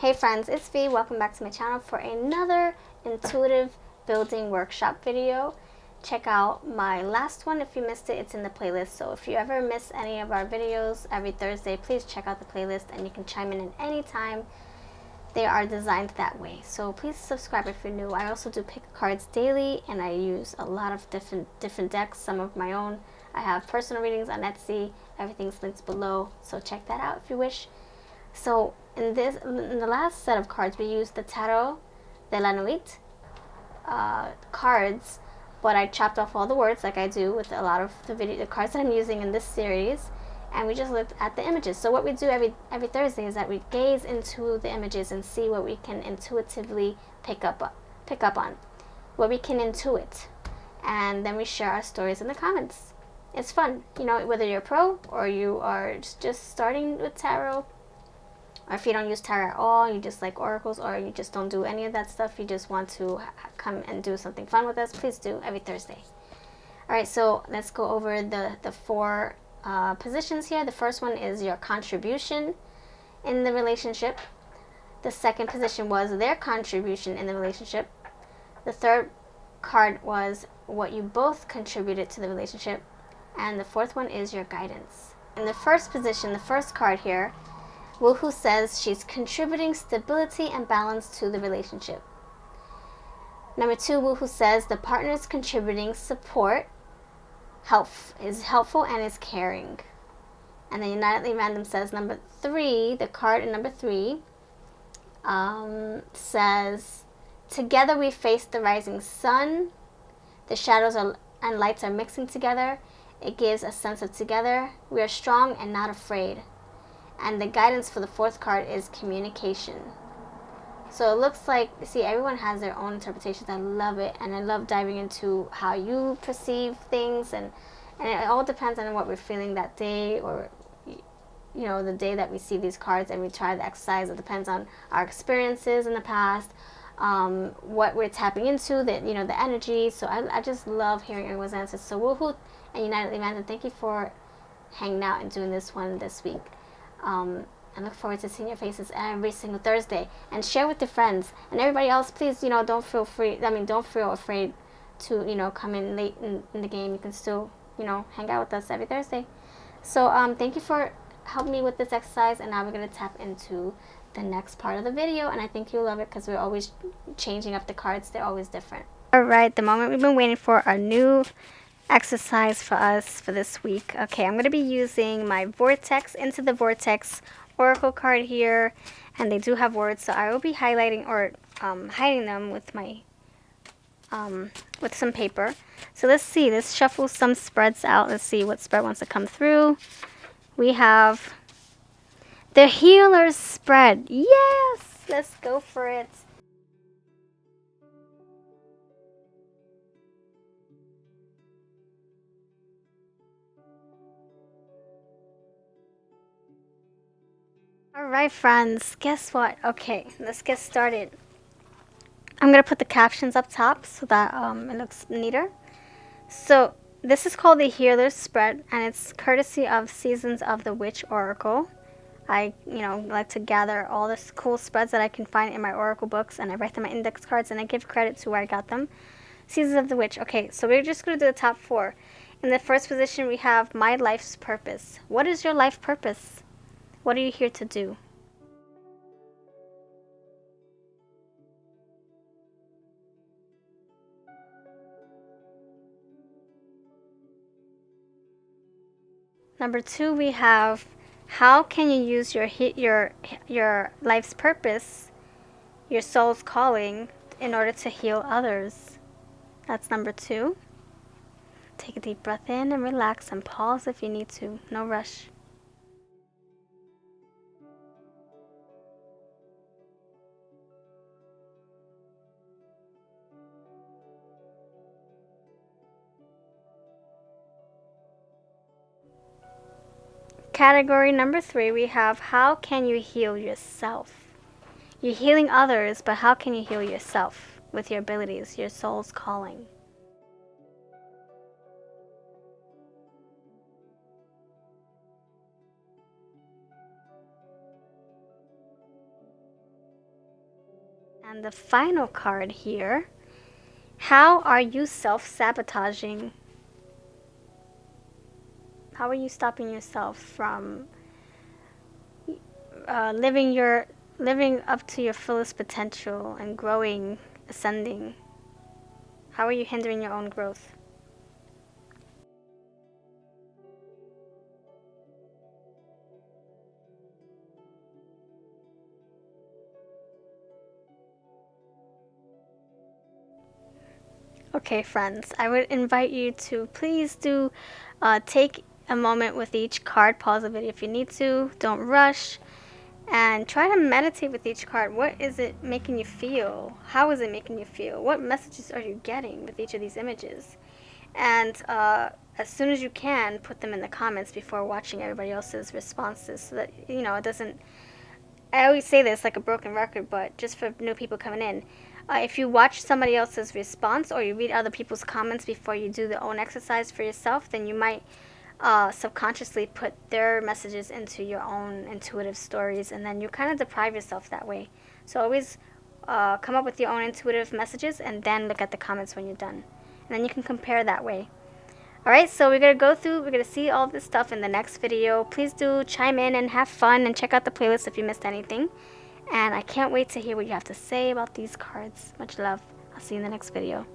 Hey friends, it's V. Welcome back to my channel for another intuitive building workshop video. Check out my last one. If you missed it, it's in the playlist. So if you ever miss any of our videos every Thursday, please check out the playlist and you can chime in at any time. They are designed that way. So please subscribe if you're new. I also do pick cards daily and I use a lot of different decks, some of my own. I have personal readings on Etsy. Everything's linked below. So check that out if you wish. So in the last set of cards, we used the Tarot de la Nuit cards, but I chopped off all the words like I do with a lot of the cards that I'm using in this series, and we just looked at the images. So what we do every Thursday is that we gaze into the images and see what we can intuitively pick up on, what we can intuit, and then we share our stories in the comments. It's fun, you know, whether you're a pro or you are just starting with tarot. Or if you don't use tarot at all, you just like oracles, or you just don't do any of that stuff, you just want to come and do something fun with us, please do every Thursday. Alright, so let's go over the four positions here. The first one is your contribution in the relationship. The second position was their contribution in the relationship. The third card was what you both contributed to the relationship. And the fourth one is your guidance. In the first position, the first card here, Woohoo says she's contributing stability and balance to the relationship. Number two, Woohoo says the partner is contributing support, is helpful and is caring. And then UnitedlyRandom says number three, the card in number three says, together we face the rising sun. The shadows and lights are mixing together. It gives a sense of together. We are strong and not afraid. And the guidance for the fourth card is communication. So it looks like, see, everyone has their own interpretations. I love it. And I love diving into how you perceive things. And it all depends on what we're feeling that day, or, you know, the day that we see these cards and we try the exercise. It depends on our experiences in the past, what we're tapping into, the energy. So I just love hearing everyone's answers. So Woohoo and UnitedlyRandom, thank you for hanging out and doing this one this week. I look forward to seeing your faces every single Thursday, and share with your friends and everybody else. Please, don't feel afraid to, come in late in the game. You can still, hang out with us every Thursday. So, thank you for helping me with this exercise, and now we're going to tap into the next part of the video, and I think you'll love it because we're always changing up the cards. They're always different. Alright, the moment we've been waiting for, a new exercise for us for this week. Okay, I'm going to be using my Vortex Into the Vortex Oracle card here, and they do have words, so I will be highlighting or hiding them with my with some paper. So let's see, let's shuffle some spreads out. Let's see what spread wants to come through. We have the Healer's spread. Yes, let's go for it. Alright friends, guess what? Okay, let's get started. I'm going to put the captions up top so that it looks neater. So this is called the Healer's Spread, and it's courtesy of Seasons of the Witch Oracle. I, like to gather all the cool spreads that I can find in my Oracle books, and I write them on index cards, and I give credit to where I got them. Seasons of the Witch. Okay, so we're just going to do the top four. In the first position, we have My Life's Purpose. What is your life purpose? What are you here to do? Number two, we have how can you use your life's purpose, your soul's calling, in order to heal others? That's number two. Take a deep breath in and relax, and pause if you need to. No rush. Category number three, we have how can you heal yourself? You're healing others, but how can you heal yourself with your abilities, your soul's calling? And the final card here. How are you self-sabotaging? How are you stopping yourself from living up to your fullest potential and growing, ascending? How are you hindering your own growth? Okay, friends, I would invite you to please do take a moment with each card. Pause the video if you need to. Don't rush. And try to meditate with each card. What is it making you feel? How is it making you feel? What messages are you getting with each of these images? And as soon as you can, put them in the comments before watching everybody else's responses so that, you know, it doesn't... I always say this like a broken record, but just for new people coming in, if you watch somebody else's response or you read other people's comments before you do the own exercise for yourself, then you might subconsciously put their messages into your own intuitive stories, and then you kind of deprive yourself that way. So always come up with your own intuitive messages and then look at the comments when you're done. And then you can compare that way. Alright, so we're going to see all this stuff in the next video. Please do chime in and have fun and check out the playlist if you missed anything. And I can't wait to hear what you have to say about these cards. Much love. I'll see you in the next video.